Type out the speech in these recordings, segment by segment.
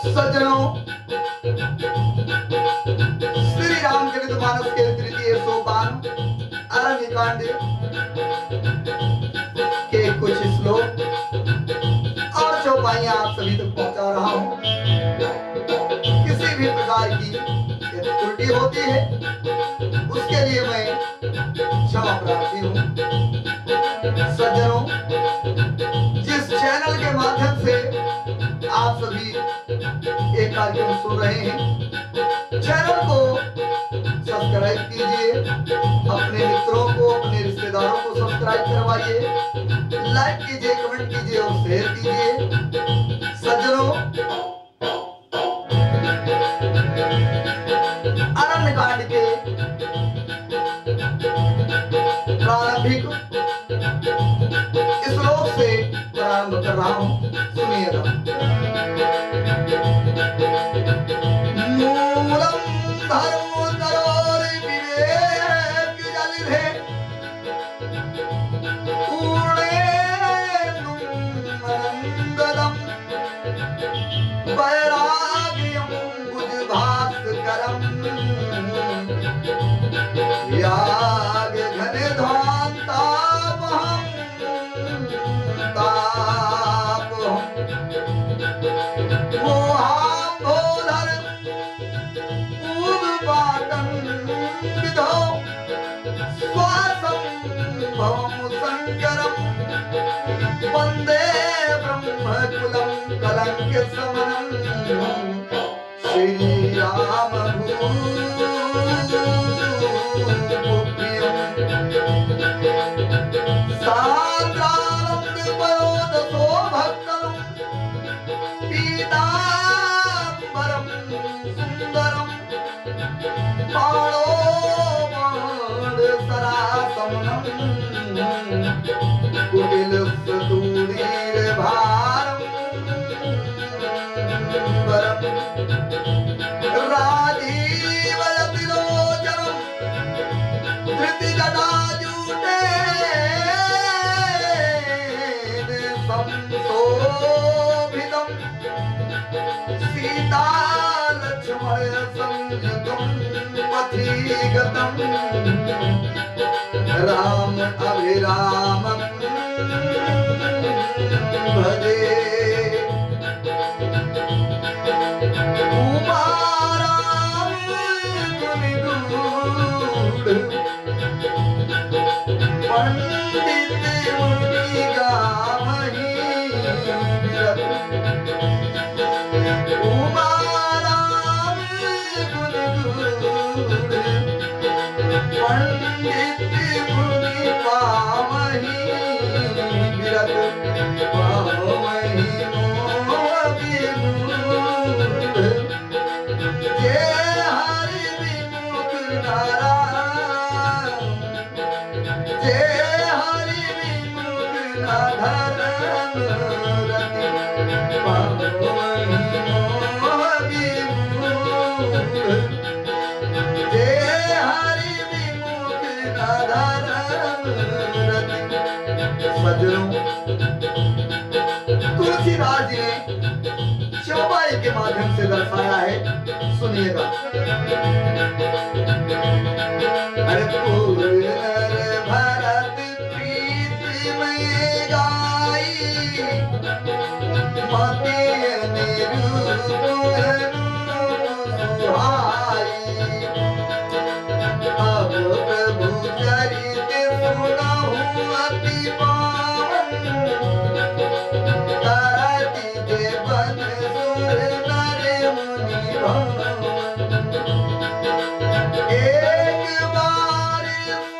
सज्जनों, श्री रामचरितमानस के तृतीय सोपान अरण्यकांड के कुछ श्लोक और चौपाइयां आप सभी तक पहुंचा रहा हूं। किसी भी प्रकार की यदि त्रुटि होती है उसके लिए मैं क्षमा प्रार्थी हूं। सज्जनों, जिस चैनल के माध्यम से आप सभी एक कार्यक्रम सुन रहे हैं, चैनल को सब्सक्राइब कीजिए, अपने मित्रों को, अपने रिश्तेदारों को सब्सक्राइब करवाइए, लाइक कीजिए, कमेंट कीजिए और शेयर कीजिए। सज्जनों, अरण्यकांड के प्रारंभिक श्लोक से प्रारंभ कर रहा हूं, सुनिएगा। मूलम धर्मोत्तरोर विवेक जलिधे पूर्णेन्दुं मनंगलम वैराग्यं भुजभास्करम् याग घनध्वान्तापहं तापहं मोहाम्भोधर उद्पाटं विधौ स्वासंभवं शङ्करं वन्दे ब्रह्मकुलं कलङ्कशमनं श्रीरामभूप्रियम् सान्द्रानन्दपयोदशो भक्तलं पीताम्बरं सुन्दरं पाणोपाणसरासमनं कुटिलस्तूणीरभारं वरं राजीवयतिलोचनं धृतिजटाजूटेन संशोभितं सीतालक्ष्मणसंयुतं पथिगतं राम अभिरामं भजे। उमाराम गुणिगूढ़ पंडित मुनि गावही विरत। उमाराम गुणिगूढ़ पंडित मुनि पावही विरत। पावही मोह विमूढ़ जे हरि विमुख नारायण, जे हरि विमुख नाधरम रति। पावही मोह विमूढ़ जे हरि विमुख नाधरम रति। सज्जनों, तुलसीदास जी ने चौपाई के माध्यम से दर्शाया है, सुनिएगा। अरे पूर्णर भरत प्रीति में गाई मति निरूप सुहाई। अब प्रभु चरित सुनहु अति पावन तरति जे बन सुर नर मुनि भवन। एक बार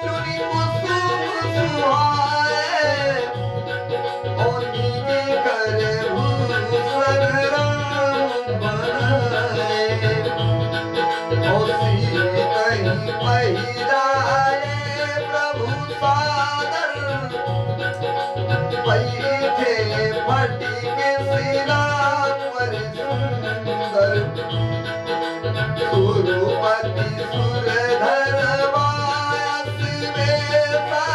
चुनि कुसुम सुहाए और निज कर भूषण राम बनाए। और कहीं पहिराए प्रभु सादर बैठे फटिके सिरा पर सुंदर। सुरपति सुरधर वायस वेसा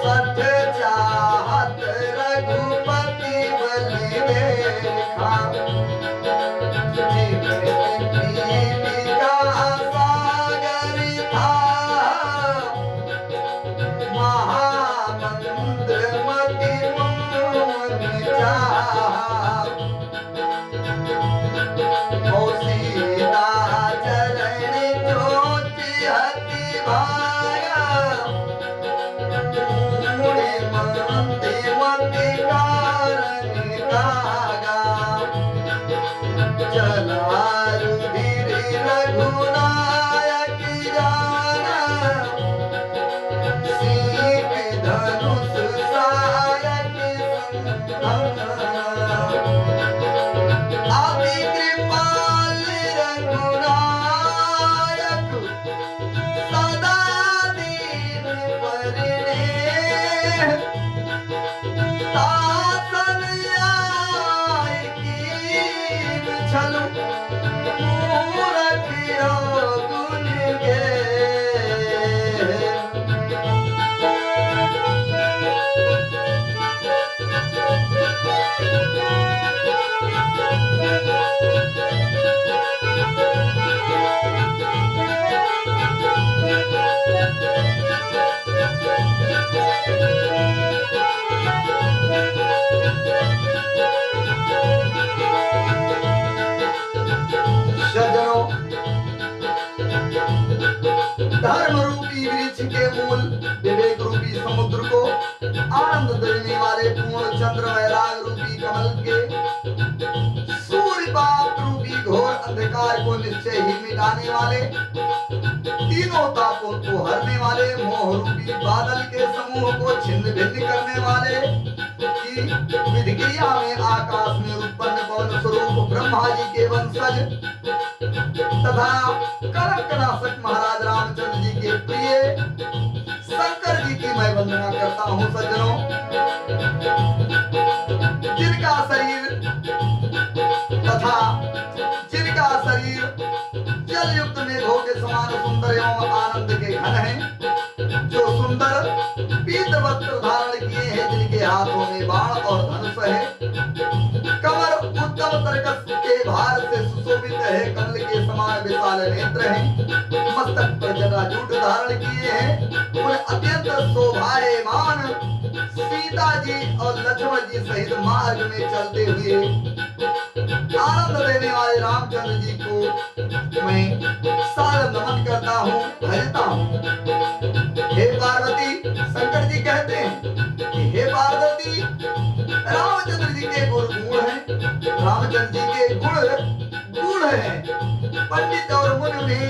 सठ चाहत रघुपति बल चाहा और सीता चरण चोच हति भाया मुड़े मंदे मति कारण कागा चला रुधिर रघुनायक जाना सीख धनुष सायक संधाना अति कृपाल रघुनायक सदा दीन परने तासन आय कीन छलु मूरख गुण गे सज्जनों, धर्म रूपी वृक्ष के मूल विवेक रूपी समुद्र को आनंद देने वाले पूर्ण चंद्र वैराग रूपी कमल के सूर्यपात रूपी घोर अंधकार को निश्चय ही मिटाने वाले तीनों तापों को हरने वाले मोह रूपी बादल के समूह को छिन्न भिन्न करने वाले की विधि क्रिया में आकाश में उत्पन्न पवन स्वरूप ब्रह्मा जी के वंशज तथा कलंकनाशक महाराज रामचंद्र जी के प्रिय शंकर जी की मैं वंदना करता हूँ। सज्जनों, जिनका शरीर तथा जिनका शरीर जल युक्त मेघों के समान सुंदर एवं आनंद के घन है, जो सुंदर पीत वस्त्र धारण किए हैं, जिनके हाथों में बाण और धनुष है, कमर उत्तम तरकस के भार से सुशोभित है, कमल के समान विशाल नेत्र हैं, मस्तक पर जटाजूट धारण किए हैं, उन्हें अत्यंत शोभायमान सीता जी और लक्ष्मण जी सहित मार्ग में चलते हुए आनंद देने वाले रामचंद्र जी को मैं सादर नमन करता हूँ, भजता हूँ। हे पार्वती, शंकर जी कहते हैं कि हे पार्वती, रामचंद्र जी के गुण हैं, रामचंद्र जी के गुण हैं, पंडित और मुनि भी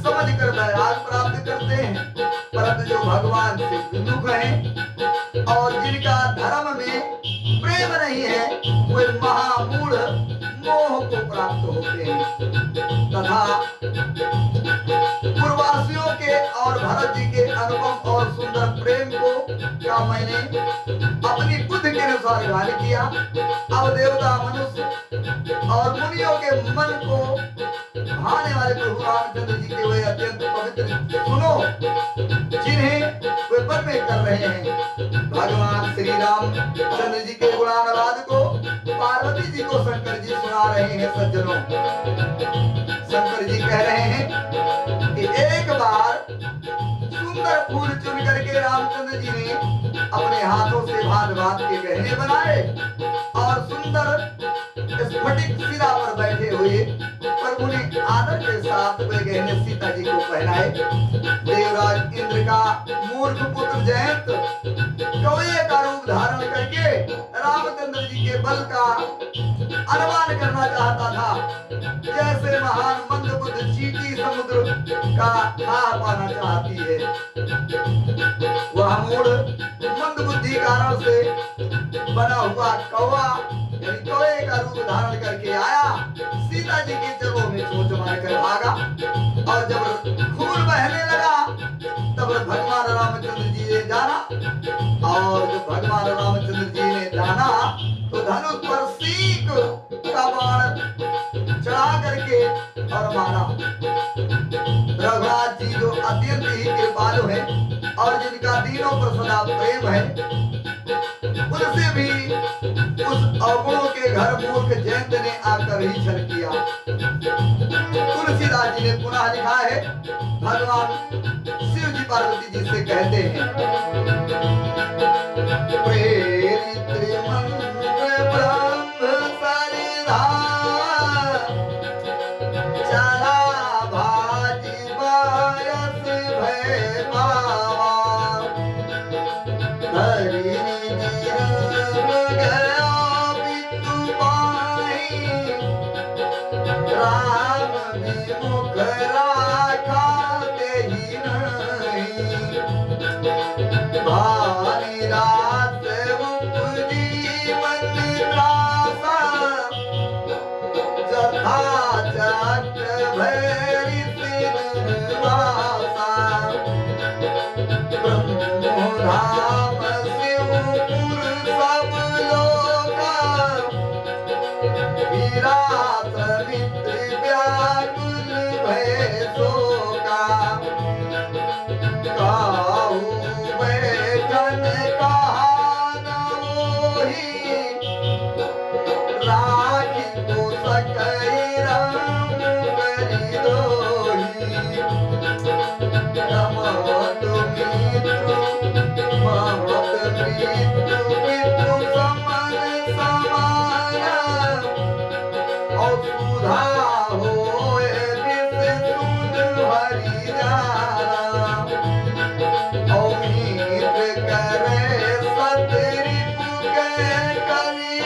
समझ कर वैराग प्राप्त करते हैं, परंतु जो भगवान से विमुख हैं और जिनका धर्म में प्रेम नहीं है, वे महामूढ़ मोह को प्राप्त होते हैं। तथा पूर्ववासियों के और भरत जी के अनुपम और सुंदर प्रेम को क्या मैंने अपनी बुद्धि के अनुसार गान किया। अब देवता, मनुष्य और मुनियों के मन को भाने वाले प्रभु रामचंद्र जी के वे अत्यंत पवित्र सुनो, जिन्हें वे वन में कर रहे हैं। भगवान श्री रामचंद्र जी के गुणानुवाद को पार्वती जी को शंकर जी सुना रहे हैं। सज्जनों, शंकर जी कह रहे हैं कि एक बार सुंदर फूल चुन करके रामचंद्र जी ने अपने हाथों से भांत भांत के गहने बनाए और सुंदर स्फटिक शिला पर बैठे हुए प्रभु ने आदर के साथ वे गहने सीता जी को पहनाए। देवराज इंद्र का मूर्ख पुत्र जयंत कौए का रूप धारण करके रामचंद्र जी के बल का अनुमान करना चाहता था, जैसे महान मंदबुद्ध चींटी समुद्र का आहार पाना चाहती है। वह मूढ़ मंदबुद्धि कारण से बना हुआ कौवा यानी कौए का रूप धारण करके आया, सीता जी के चरणों में चोंच मारकर भागा और जब खून बहने लगा तब भगवान रामचंद्र जी ने जाना, और जब भगवान रामचंद्र जी ने जाना तो धनुष पर सीक का बाण चढ़ा करके और मारा। रघुनाथ जी जो अत्यंत ही कृपालु है और जिनका दीनों पर सदा प्रेम है, उनसे भी उस अवगुणों के घर मूर्ख जयंत ने आकर ही छल किया। तुलसीदास जी ने पुनः लिखा है, भगवान शिव जी पार्वती जी से कहते हैं, प्रेरित मंद विमुख राखा तेहि नहीं। भारी रात उपजी मन त्रासा, जथा चक्र भैरी सिरवासा। ब्रह्मधाम शिवपुर सब लोका, विराट मित्र व्याकुल भय शोका। काहू बैठन कहा न मोही, राखी को सकई राम करि दोही। नमत मित्रु महत मृत्यु पितु समन समान। और सुधा होए विष सुन हरि जाना। और मित्र करे सत रिपु के कली।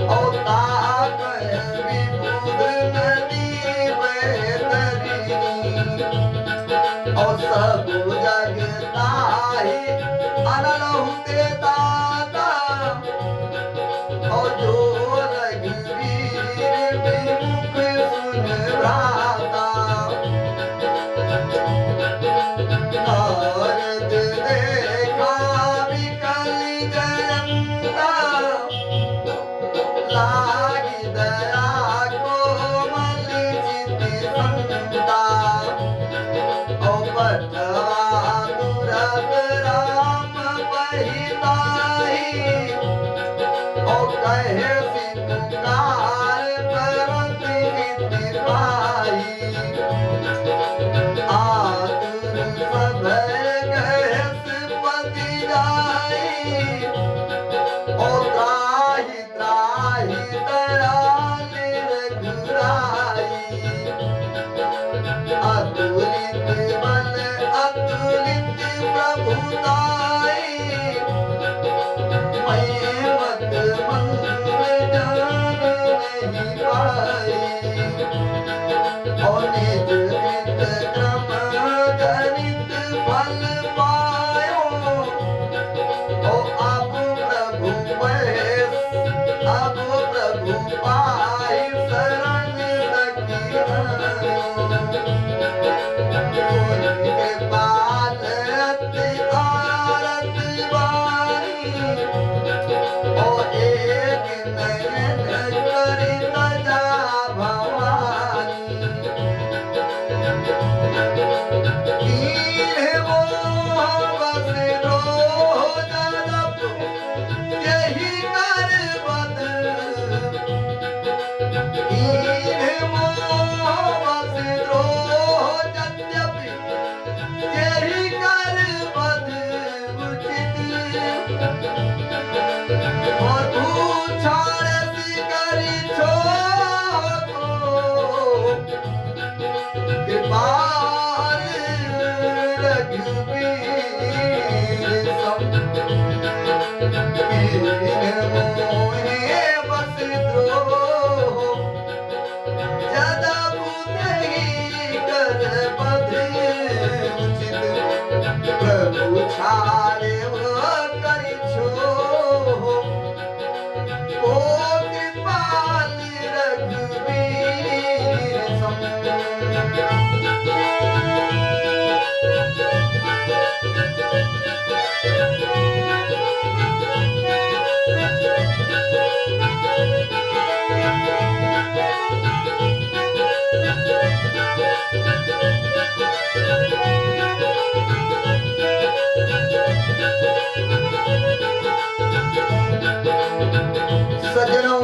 और ताप विबुध नदी बैतरणी। और सब जग ताहि अनलहु ते दाता। और जो रघुवीर विमुख सुन भ्राता। नारद देखा विकल जयंता, लागी दया कोमल चित संता। और पठवा तुरत राम पहिताहि। और कहे पुकार करत नित पाई। आतुर सभय गहस पति जाई। और त्राहि त्राहि दयाल रघुराई। अतुलित बल अतुलित प्रभुताई। मैं मत मंगल जान नहीं पाई। और निज कृत क्रम गणित फल पायो। और अब प्रभु महेश अब प्रभु पाई शरण सखी बाल आरत बारी। और एक नयन करि तजा भवानी। कीन्ह मोह बस द्रोह जलप, यही कर बद। कीन्ह मोह बस द्रोह यद्यपि, यही कर बद उचित। और पूछाड़ करि छोको, कृपाल रघुवीर सम। कीन्ह मोहे बस द्रोह, जदपु तेहि कर बद उचित। प्रभु छाड़े करि छोह, ओ कृपाल रघुवीर सम। सज्जनों,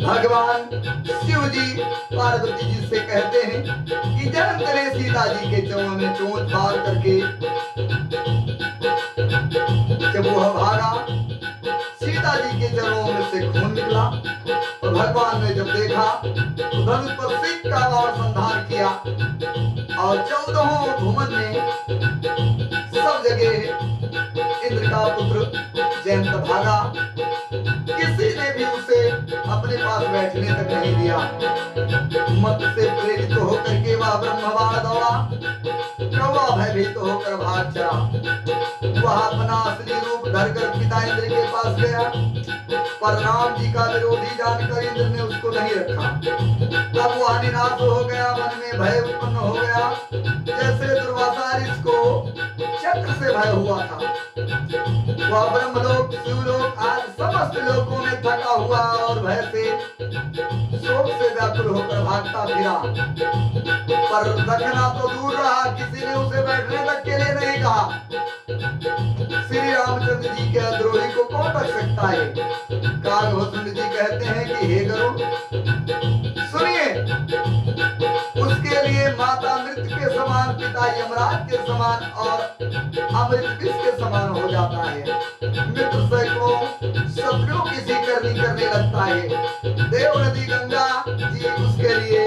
भगवान शिव जी पार्वती जी से कहते हैं कि जन्म करे सीता जी के चौं में चोंच मार करके जब वह भागा, सीता जी के चरणों में से खून निकला। और भगवान ने जब देखा तो धनुष पर सिंह का वार संधान किया और 14 भुवन में सब जगह इंद्र का पुत्र जयंत भागा। किसी ने पास बैठने तक नहीं दिया। मत से प्रेरित होकर के वह ब्रह्मवाण दौड़ा, कौवा भयभीत होकर भाग चला। वह अपना असली रूप धरकर पिता इंद्र के पास गया, पर राम जी का विरोधी जानकर इंद्र ने उसको नहीं रखा। तब वह निराश हो गया, मन में भय उत्पन्न हो गया, जैसे दुर्वासा ऋषि को चक्र से भय हुआ था। वह ब्रह्मलोक, शिवलोक आदि समस्त लोकों में थका हुआ और भय से, शोक से व्याकुल होकर भागता फिरा। पर रखना तो दूर रहा, किसी ने उसे बैठने तक के लिए नहीं कहा। श्री रामचंद्र जी के द्रोही को कौन रख सकता है? कागभूषण जी कहते हैं कि हे गरुड़, सुनिए, उसके लिए माता मृत्यु के समान, पिता यमराज के समान और अमृत विष के समान हो जाता है। मित्र सैकड़ों शत्रुओं की सीकरनी करने लगता है। देव नदी गंगा जी उसके लिए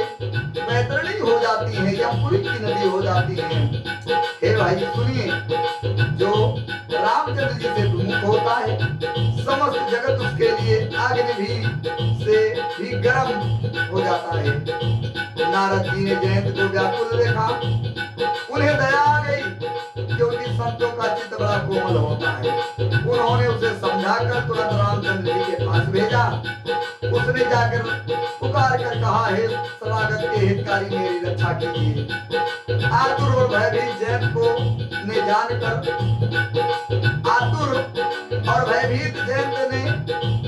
वैतरणी हो जाती है, यमपुरी की नदी हो जाती है। हे भाई सुनिए, जो रामचंद्र जी से विमुख होता है, समस्त जगत उसके लिए अग्नि भी से भी गर्म हो जाता है। नारद जी ने जयंत को व्याकुल देखा, उन्हें दया आ गई, क्योंकि संतों का चित्त बड़ा कोमल होता है। उन्होंने उसे समझाकर तुरंत रामचंद्र जी के पास भेजा। उसने जाकर पुकार कर कहा, हे शरणागत के हितकारी, मेरी रक्षा कीजिए। आतुर और भयभीत जयंत को ने जानकर, आतुर और भयभीत जयंत ने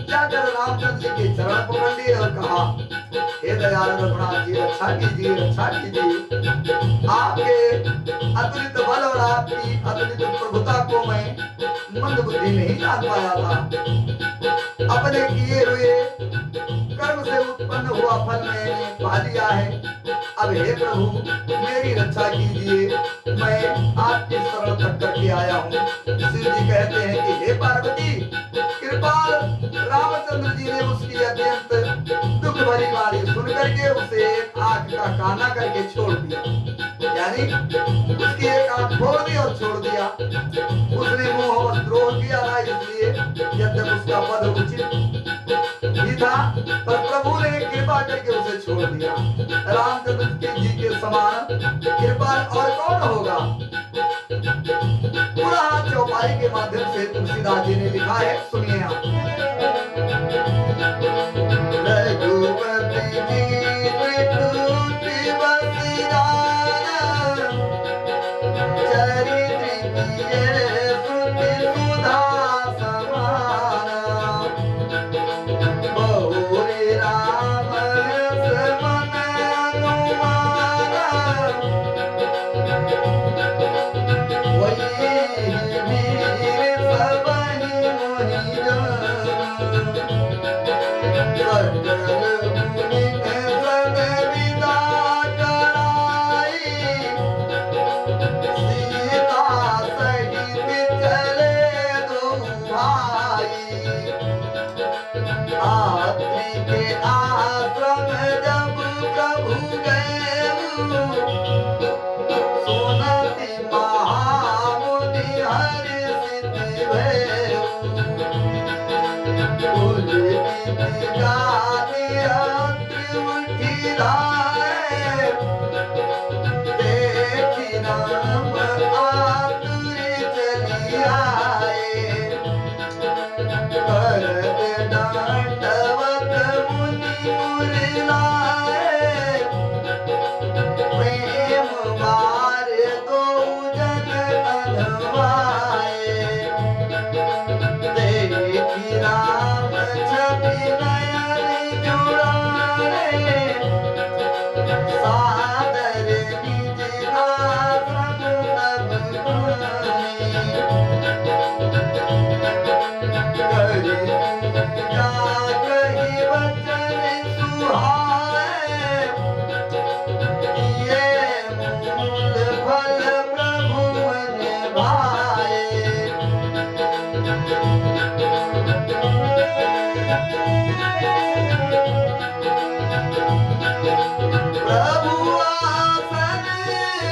जाकर रामचंद्र जी के चरण पकड़ लिए और कहा, हे दयाल रघुनाथ जी, रक्षा कीजिए, रक्षा कीजिए। आपके अतुलित बल और आपकी अतुलित प्रभुता को मैं मंद बुद्धि नहीं जान पाया था। अपने किए हुए कर्म से उत्पन्न हुआ फल मैंने पा लिया है। अब हे प्रभु, मेरी रक्षा कीजिए, मैं आपकी शरण तक करके आया हूँ। शिव जी कहते हैं कि हे पार्वती, कृपाल रामचंद्र जी ने उसकी अत्यंत दुख भरी वाणी सुन करके उसे एक आंख का काना करके छोड़ दिया, यानी उसकी एक आंख फोड़ दी और छोड़ दिया। उसने मोह द्रोह किया था, इसलिए यद्यप उसका पद उचित भी था, पर प्रभु ने कृपा करके उसे छोड़ दिया। रामचंद्र जी के समान कृपा और कौन होगा? पुराण चौपाई के माध्यम से तुलसीदास जी ने लिखा है, सुनिए आप। रघुपति जी त्रिपुटी बसी जान, चरित्र किए श्रुति सुधा समान। बहुरी राम समन अनुमान, वही वीर सबहि मोहि जान। सकल मुनि सद विदा कराई, सीता सहित चले दो भाई। आत्रि के आश्रम जब प्रभु गए, सुनति महामुनि हर्षित भयउ। उलटी गानी अत्रि उठी धाय, देखी राम आतुर चली आए। करत डांटवत मुनि मुरलाए, प्रेम मार दो जन अनवाए। देखी राम छवि नयन जुड़ाए, सादर निज आश्रम तब आए। करि पूजा कहि वचन सुहाए, ये मूल फल प्रभु मन भाए। प्रभु आसन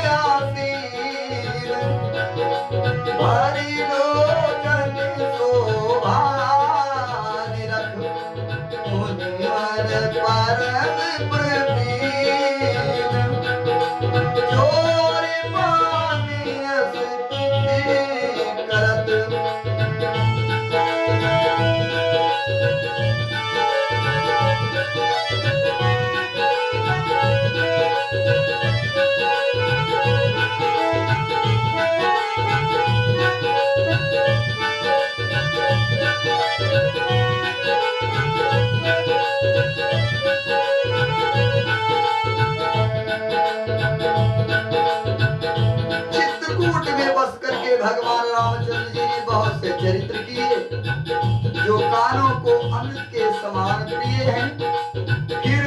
आसीन, भरी लोचन शोभा। निरख मुनिवर आगे भगवान रामचंद्र जी ने बहुत से चरित्र किए जो कानों को अमृत के समान प्रिय हैं। फिर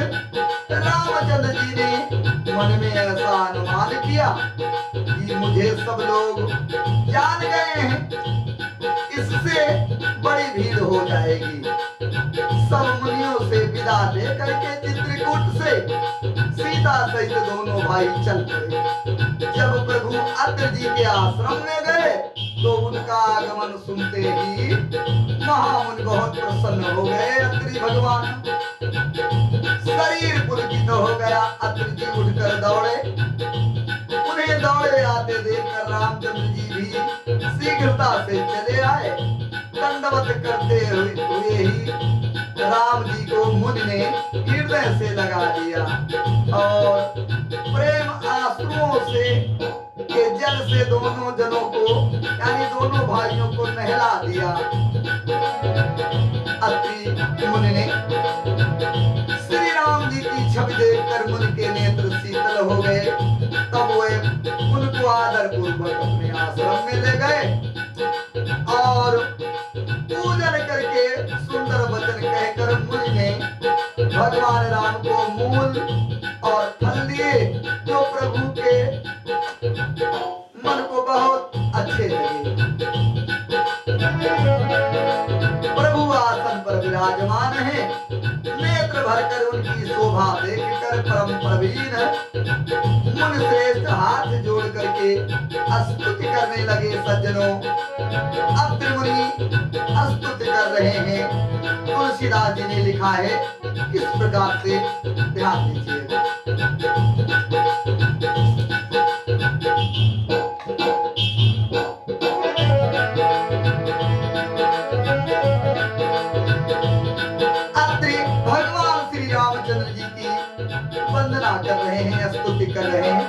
रामचंद्र जी ने मन में ऐसा अनुमान किया कि मुझे सब लोग जान गए हैं, इससे बड़ी भीड़ हो जाएगी। सब मुनियों से विदा लेकर के चित्रकूट से सीता सहित दोनों भाई चल पड़े। जब प्रभु अत्रि जी के आश्रम में गए तो उनका आगमन सुनते ही महामुनि बहुत प्रसन्न हो गए। अत्रि भगवान शरीर पुलकित हो गया। अत्रि जी उठकर दौड़े, उन्हें दौड़े आते देखकर रामचंद्र जी भी शीघ्रता से चले आए। दंडवत करते हुए ही राम जी को मुनि ने हृदय से लगा दिया और प्रेम आंसुओं से के जल से दोनों जनों को यानी दोनों भाइयों को नहला दिया। अत्रि मुनि ने श्री राम जी की छवि देखकर मुनि के नेत्र शीतल हो गए। तब वे उनको आदर पूर्वक अपने आश्रम में ले गए और पूजन करके सुंदर वचन कहकर मुनि ने भगवान राम को मूल और फल दिए जो प्रभु के मन को बहुत अच्छे लगे। प्रभु आसन पर विराजमान है। नेत्र भरकर उनकी शोभा देखकर परम प्रवीण मुनि श्रेष्ठ हाथ जोड़ करके स्तुति करने लगे। सज्जनों, अत्रि मुनि स्तुति कर रहे हैं। तुलसीदास जी ने लिखा है किस प्रकार से, ध्यान दीजिएगा। अत्रि भगवान श्री रामचंद्र जी की वंदना कर रहे हैं, स्तुति कर रहे हैं।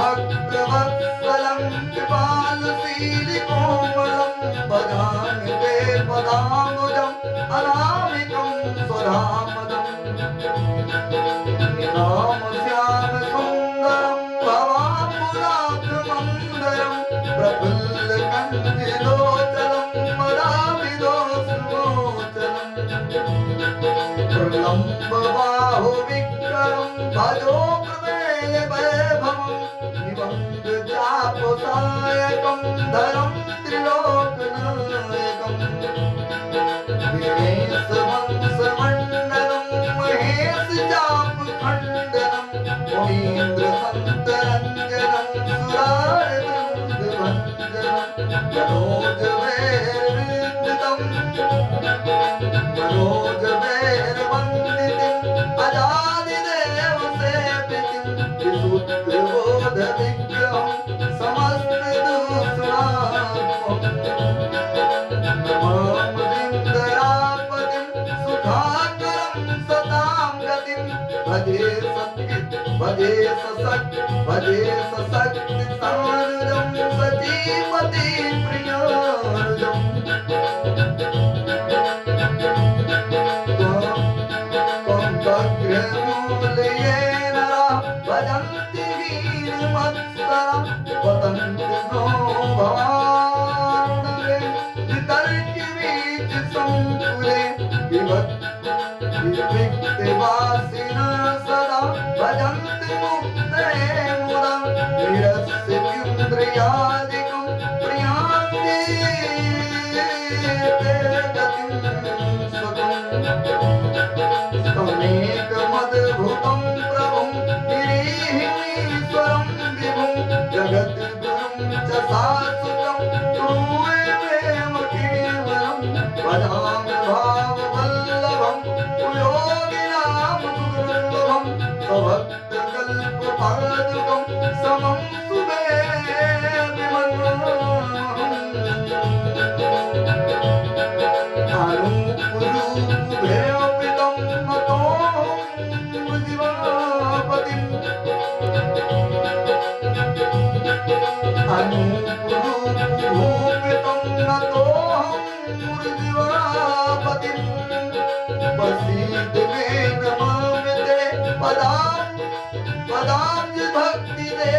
भक्त वत्सलम कृपालशील कोमलम भजामि ते पदाम्बुजं अनामिकं स्वधामदं। राम श्याम सुंदरं भवाम्बुनाथ मंदरं प्रफुल्ल कंठलोचनं मदाविदोषमोचनं। प्रलम्ब बाहु विक्रमं भजो प्रमेय वैभवं निबंध चापसायकं धरं त्रिलोकनायकं। दिनेश वंशमण्डलं महेश चापखण्डनं मुनीन्द्र सन्तरञ्जनं सुरारिवृन्दभञ्जनं। मनोज वैरवृन्दितं मनोज वैरवन्दितिं अजादिदेव सेवितिं विशुद्धबोध विग्रहं समस्त दूषणात्मकं। नमामि सुखाकरं सतां गतिं भजे सशक्ति सानुजं सजीवति प्रियानुजं। त्वं भजन्ति हीनमत्सरं वदन्ति नो भावनगे वितर्किवीच संकुले विविक्तवासिनः सदा भजन्ति मुक्ते मुदा निरस्य इन्द्रियादिकं प्रियान्ति ते गतिं सुखं। तमेकमद्भुतं प्रभुं गिरिहीश्वरं विभुं जगद्गुरुं च शाश्वतं गुरुमेव केवलं। भजामि भाववल्लभं योगिनां दुर्लभं स्वभक्तकल्पपादुकं समं सुवेदिमनोहरम्। अनुरूपभेयोपितं नतोऽहं मृजिवापतिम्। अनुरूपभूपितं नतोऽहं मृजिवापतिम्। प्रसीद मे नमामि ते पदाब्ज भक्ति दे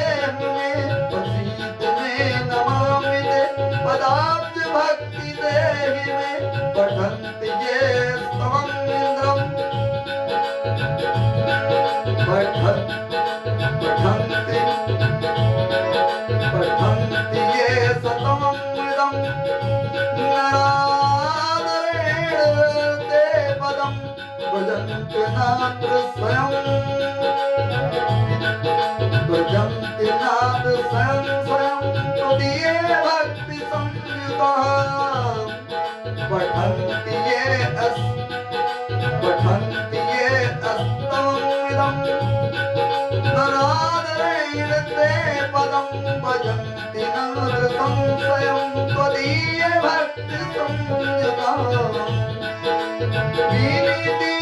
मात्र स्वयं दुर्जन्ति नाथ स्वयं स्वयं तुदीये भक्ति संयुता पठन्ति ये अस्तमिदं नरादरेण ते पदं भजन्ति नाथ संशयं त्वदीये भक्ति संयुता विनीति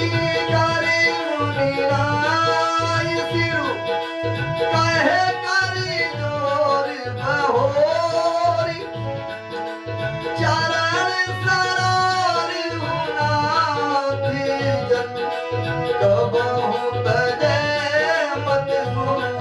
करि मुनिराय सिरु कहे करि जोर बहोरी चरण सरार हुनाथि जन कबहु तजे मत मोरे।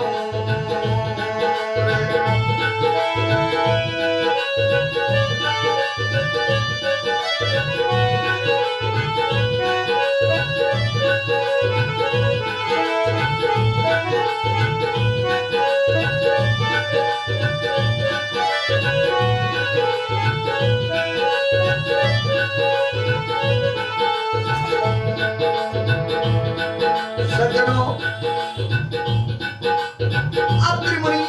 सज्जनों, अत्रि मुनि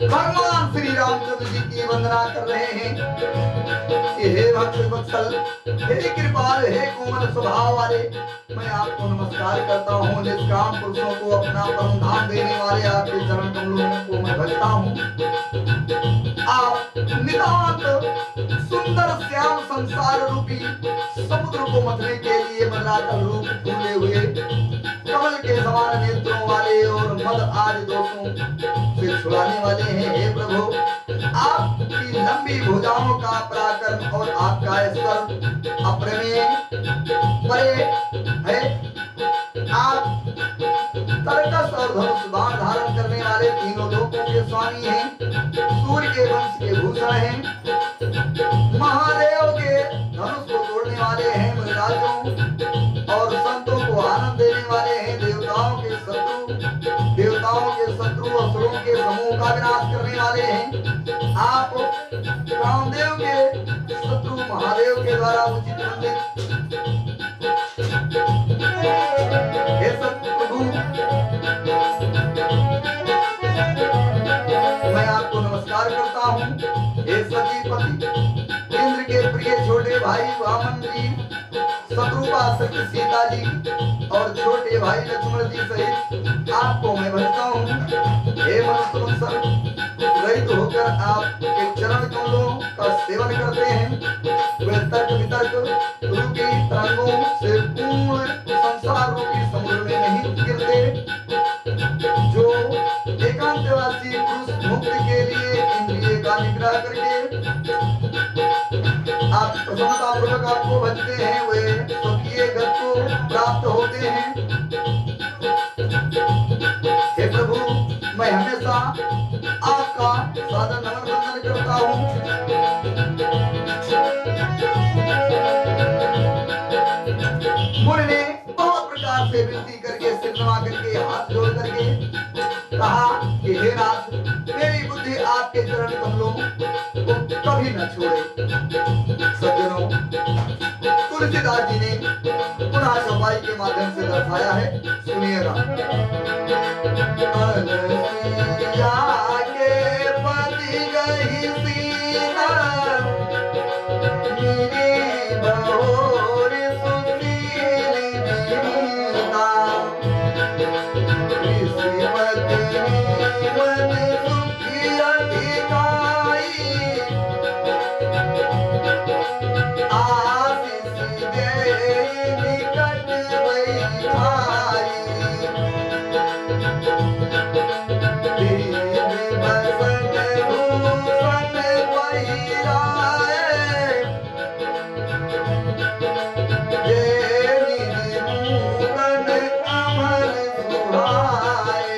भगवान श्री रामचंद्र जी की वंदना कर रहे हैं कि हे भक्त वत्सल, हे कृपाल, हे कोमल स्वभाव वाले, मैं आपको नमस्कार करता हूँ। निष्काम पुरुषों को अपना परम धाम देने वाले आपके चरण कमलों को मैं भजता हूँ। आप नितांत सुंदर श्याम संसार रूपी समुद्र को मथने के लिए मदराचल रूप फूले हुए कमल के समान नेत्रों वाले और मद आदि दोषों से छुड़ाने वाले हैं। हे प्रभु, आपकी लंबी भुजाओं का पराक्रम और आपका स्वर अप्रमेय परे है। आप तरकस और धनुष बाण धारण करने वाले तीनों लोकों के स्वामी हैं। सूर्य के वंश के भूषण हैं। महादेव के धनुष को तोड़ने वाले हैं मुनिराजों और संतों को आनंद देने वाले हैं। देवताओं के शत्रु असुरों के समूह का विनाश करने वाले हैं। आप कामदेव के शत्रु महादेव के द्वारा उचित वंदित हे सतप्रभु, मैं आपको नमस्कार करता हूँ। हे सतीपति, इंद्र के प्रिय छोटे भाई वामन जी, शत्रुपा सत्य सीता जी और छोटे भाई लक्ष्मण जी सहित आपको मैं भजता हूँ। हे मनुष्य वत्सल, रहित होकर आप एक चरण कमलों का सेवन करते हैं। वे तर्क वितर्क रूपी तरंगों से पूर्ण संसार रूपी समुद्र में नहीं गिरते। जो एकांतवासी पुरुष मुक्ति के लिए इंद्रिय का निग्रह करके आप प्रसन्नतापूर्वक आपको भजते हैं, वे स्वकीय गति को प्राप्त होते हैं। हे प्रभु, मैं हमेशा आपका सादर नमन वंदन करता हूँ। मुनि ने बहुत प्रकार से विनती करके, सिर नवा करके, हाथ जोड़ करके कहा कि हे नाथ, मेरी बुद्धि आपके चरण कमलों को कभी न छोड़े। सज्जनों, तुलसीदास जी ने पुनः चौपाई के माध्यम से दर्शाया है, सुनिएगा। अलसिया के पति गई सीता, मेरी बहोर सुशील विनीता, मन सुखी अधिकाई, आशीष दे निकट बैठाई, बसन भूषण पहिराए, निर्मूलन कमल सुहाए,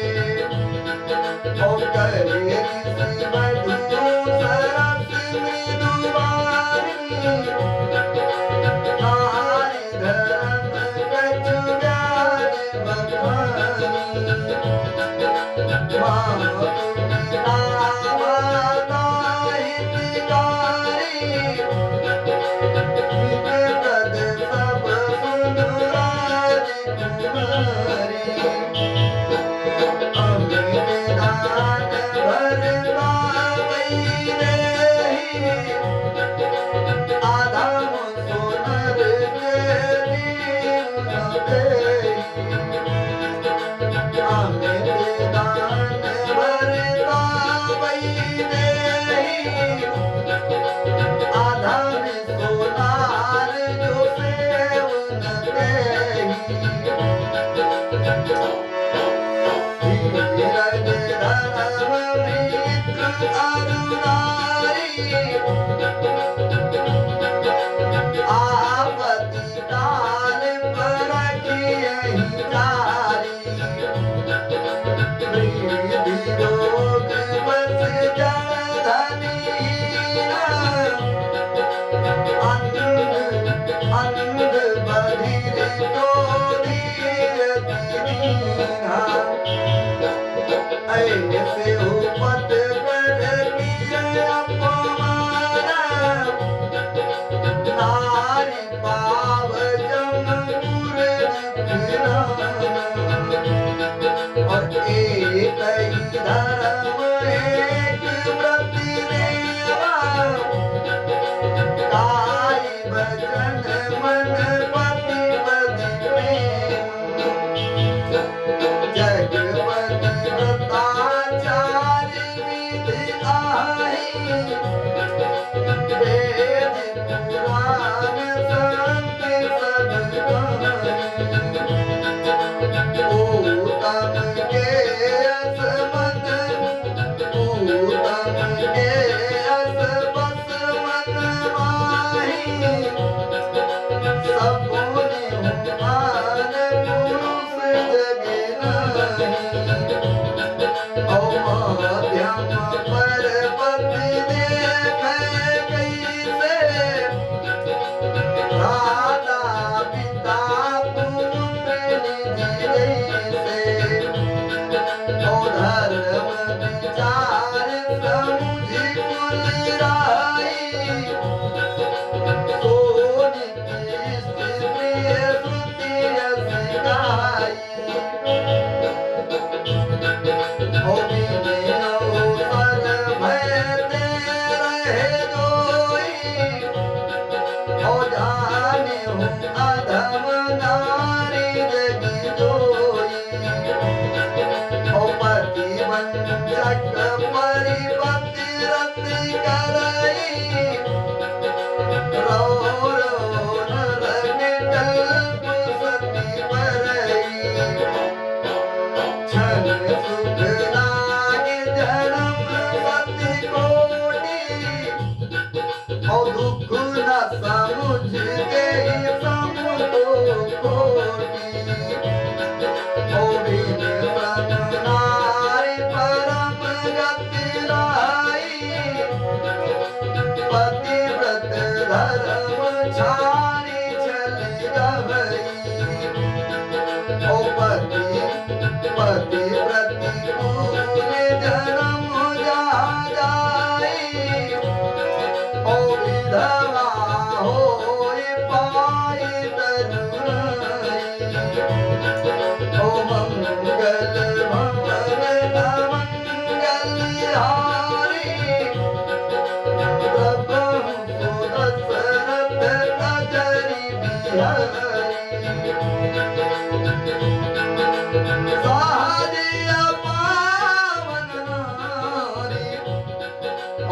धीरज धर्म मित्र अरुणारी आपत्ति काल परखियहि जारी वृद्धि रोग बस जन धनीना अंध अंध बधिर को धीर दीना ऐसे उपत पर किया अपमान नारी पाव जमपुर और एक ही धर्म एक व्रत रेवा काय वचन मन पति पति प्रेम जगपति व्रताचार्य विधि आहि वेद पुराण संत सब उत्तम के असमन उत्तम के असबस मन माही सपुनि हुमान पुरुष जगे नहीं औ मध्यम पर पति देखे कैसे राधा पिता पुत्र निधि जैसे औ धर्म विचार समुझ कुल राई सोनि की स्त्री श्रुति सिखाई ओ बिने अवसर भयते रहे जोई ओ जाने हूँ अधम नारी जगी जोई ओ पति वंचक परिपति रति करई रो रो नर निकल्प सती परई क्षण सुख लागे जन्म सती कोटि और दुख न समुझ के समुझो कोटि ओ बिन सन नारी परम गति राई पतिव्रत धर्म छारी चली गई ओ पति पति प्रतिकूल जन्म जा जाई ओ विधवा होय पाई तरुणाई ओ मंगल भवन अमंगल हारी प्रभु सुदशरथ कजरी बिहारी सहज पावन नारी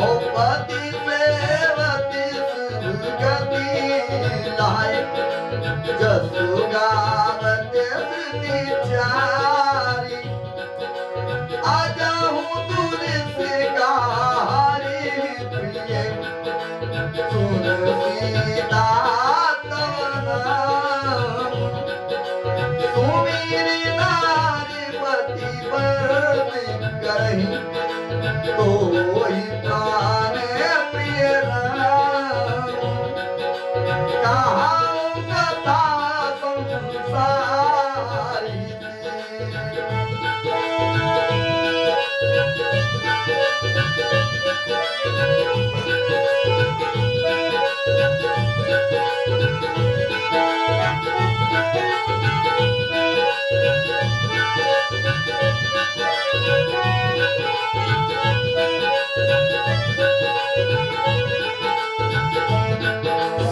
ओ पति सेवती सुगति लाय जसु गावत स्थिति चारी आजाहू तुलसी गारी प्रिय सुन सीता तव नाम सुमीर नारी पति वर्ति करहि तोहि प्राण प्रिय राम कहाऊँ कथा संसारी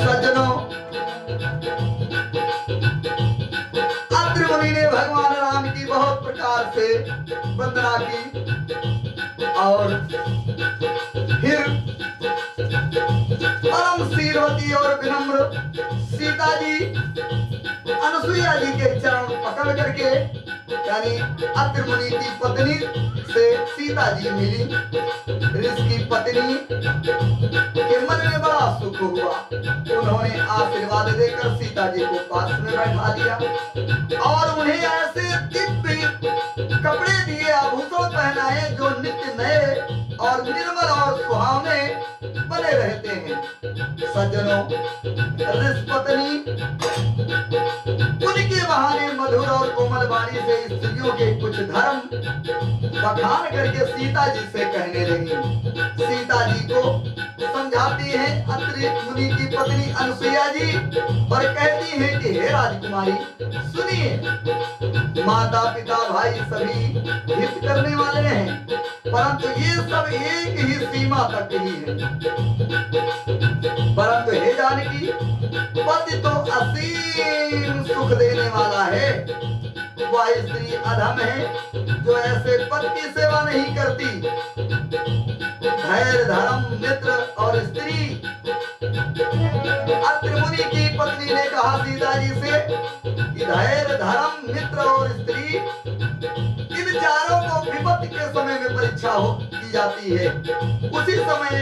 सज्जनों, अत्रि मुनि ने भगवान राम की बहुत प्रकार से वंदना की और फिर परम शीलवती और विनम्र सीता जी अनुसुईया जी के चरण पकड़ करके यानी अत्रि मुनि की पत्नी से सीता जी मिली। ऋषि की पत्नी के मन में बड़ा सुख हुआ। उन्होंने आशीर्वाद देकर सीता जी को पास में बैठा दिया और उन्हें ऐसे दिव्य कपड़े दिए, आभूषण पहनाए जो नित्य नए और निर्मल और सुहावने बने रहते हैं। सज्जनों, ऋषि पत्नी उनके बहाने मधुर और कोमल वाणी से स्त्रियों के कुछ धर्म बखान करके सीता जी से कहने लगी। सीता जी को समझाती है अत्रि मुनि की पत्नी अनुसुईया जी और कहती है कि हे राजकुमारी सुनिए, माता पिता भाई सभी हित करने वाले हैं, परंतु ये सब एक ही सीमा तक ही है। परंतु हे जानकी, पति तो असीम सुख देने वाला है। वह स्त्री अधम है जो ऐसे पति की सेवा नहीं करती। धैर्य धर्म मित्र और स्त्री। अत्रि मुनि की पत्नी ने कहा सीता जी से कि धैर्य धर्म मित्र और स्त्री, इन चारों को विपत्ति के समय में परीक्षा की जाती है। उसी समय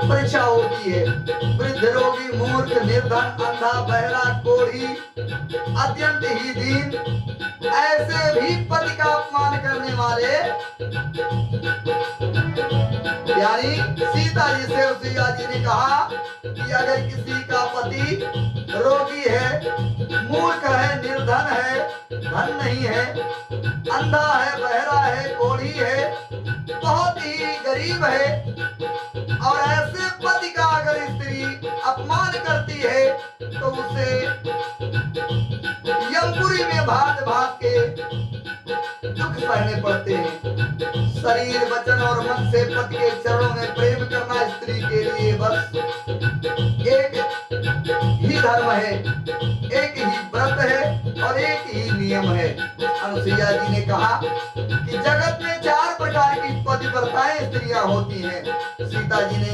परीक्षा होती है। वृद्ध, रोगी, मूर्ख, निर्धन, अंधा, बहरा, कोढ़ी, अत्यंत ही दीन, ऐसे भी पति का अपमान करने वाले। यानी सीता जी से अनुसुईया जी ने कहा कि अगर किसी का पति रोगी है, मूर्ख है, निर्धन है, धन नहीं है, अंधा है, बहरा है, कोढ़ी है, बहुत ही गरीब है, और ऐसे पति का अगर स्त्री अपमान करती है तो उसे यमपुरी में भाग भाग के दुख सहने पड़ते हैं। शरीर, वचन और मन से पति के चरणों में प्रेम करना स्त्री के लिए बस एक ही धर्म है, एक ही व्रत है और एक ही नियम है। अनुसुईया जी ने कहा कि जगत में 4 प्रकार की पतिव्रताएं स्त्रियां होती हैं। सीता जी ने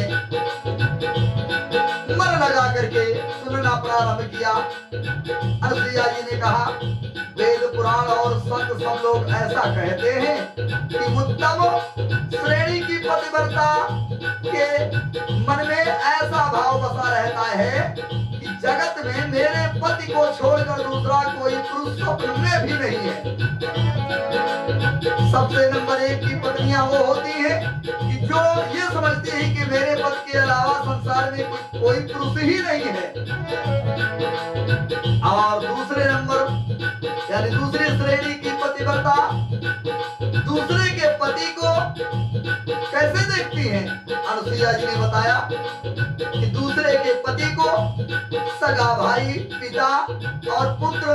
मन लगा करके सुनना प्रारंभ किया। अनुसुईया जी ने कहा, वेद पुराण और संत सब लोग ऐसा कहते हैं कि उत्तम श्रेणी की पतिव्रता के मन में ऐसा भाव बसा रहता है कि जगत में मेरे पति को छोड़कर दूसरा कोई पुरुष स्वप्न में भी नहीं है। सबसे नंबर 1 की पत्नियां वो होती हैं कि जो ये समझती है कि मेरे पति के अलावा संसार में कोई पुरुष ही नहीं है। और दूसरे नंबर यानी दूसरी श्रेणी की पतिव्रता दूसरे के पति को कैसे देखती हैं। अनुसुईया जी ने बताया कि दूसरे के पति को सगा भाई, पिता और पुत्र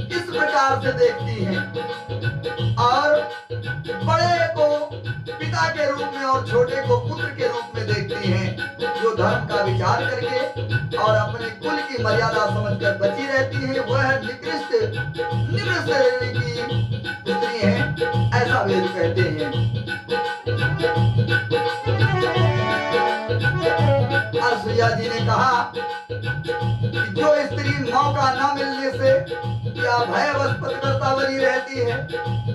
इस प्रकार से देखती हैं, और बड़े को पिता के रूप में और छोटे को पुत्र के रूप में देखती हैं। जो धर्म का विचार करके और अपने कुल की मर्यादा समझकर बची रहती है, वह निकृष्ट निम्न श्रेणी की स्त्री है, ऐसा वेद कहते हैं। अनुसुईया जी ने कहा कि जो स्त्री मौका न मिलने से या भयवश पतिव्रता बनी रहती है,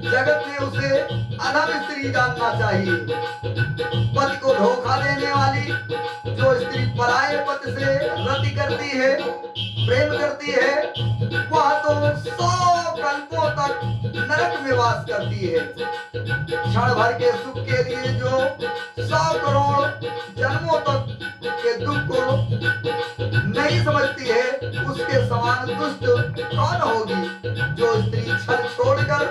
जगत में उसे अधम स्त्री जानना चाहिए। पति को धोखा देने वाली जो स्त्री पराये पति से रति करती है, प्रेम करती है, वह तो 100 कल्पों तक नरक में वास करती है। क्षण भर के सुख के लिए जो 100 करोड़ जन्मों तक के दुख को नहीं समझती है, उसके समान दुष्ट कौन होगी। जो स्त्री छल छोड़कर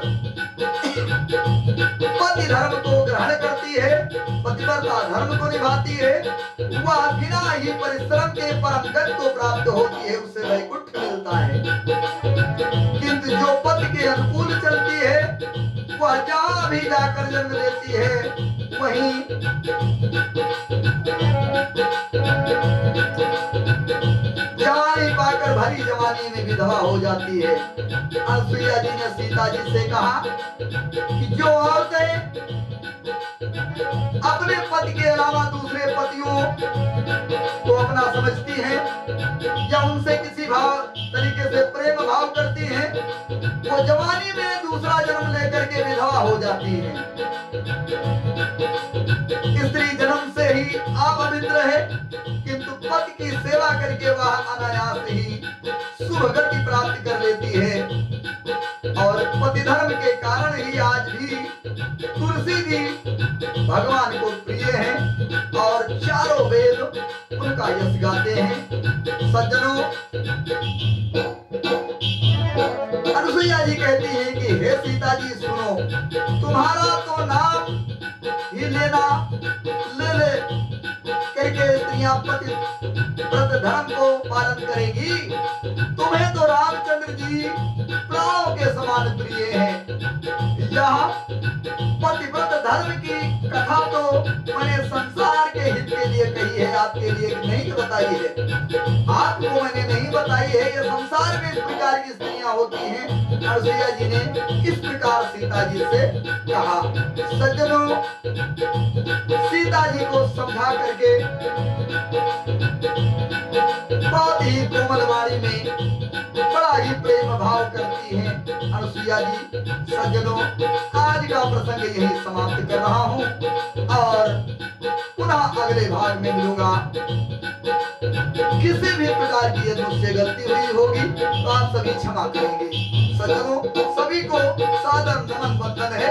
पति धर्म को ग्रहण करती है, पतिव्रता धर्म को निभाती है, वह बिना ही परिश्रम के परम गति को प्राप्त होती है, उसे वैकुंठ मिलता है। किंतु जो पति के अनुकूल चलती है, वह जहां भी जाकर जन्म लेती है, वहीं जवानी पाकर भरी जवानी में विधवा हो जाती है। अनुसुईया जी ने सीता जी से कहा कि जो औरतें अपने पति के अलावा दूसरे पतियों को अपना समझती हैं या उनसे किसी भाव तरीके से प्रेम भाव करती हैं, वो जवानी में दूसरा जन्म लेकर के विधवा हो जाती हैं। स्त्री जन्म से ही अपवित्र है, किंतु पति की सेवा करके वह अनायास ही शुभ गति प्राप्त कर लेती है। और पति धर्म के कारण ही आज भी तुलसी जी भगवान को प्रिय हैं और चारों वेद उनका यश गाते हैं। सज्जनों, अनुसुईया जी कहती हैं कि हे सीता जी सुनो, तुम्हारा तो नाम ही लेना ले ले करके स्त्रियां पति व्रत धर्म को पालन करेगी। तुम्हें तो रामचंद्र जी प्राणों के समान प्रिय हैं। यहाँ पतिव्रत धर्म की कथा तो मैंने संसार के हित के लिए कही है, आपके लिए नहीं बताई है। आपको मैंने नहीं बताई है। ये संसार में इस प्रकार की स्त्रियां होती हैं। अनुसुईया जी ने इस प्रकार सीता जी से कहा। सज्जनों, सीता जी को समझा करके बहुत ही कोमल वाणी में बड़ा ही प्रेम भाव करती हैं अनुसुईया जी। सज्जनों, आज का प्रसंग यही समाप्त कर रहा हूँ और पुनः अगले भाग में मिलूंगा। किसी भी प्रकार की यदि मुझसे गलती हुई होगी तो आप सभी क्षमा करेंगे। सज्जनों, सभी को सादर नमन वंदन है।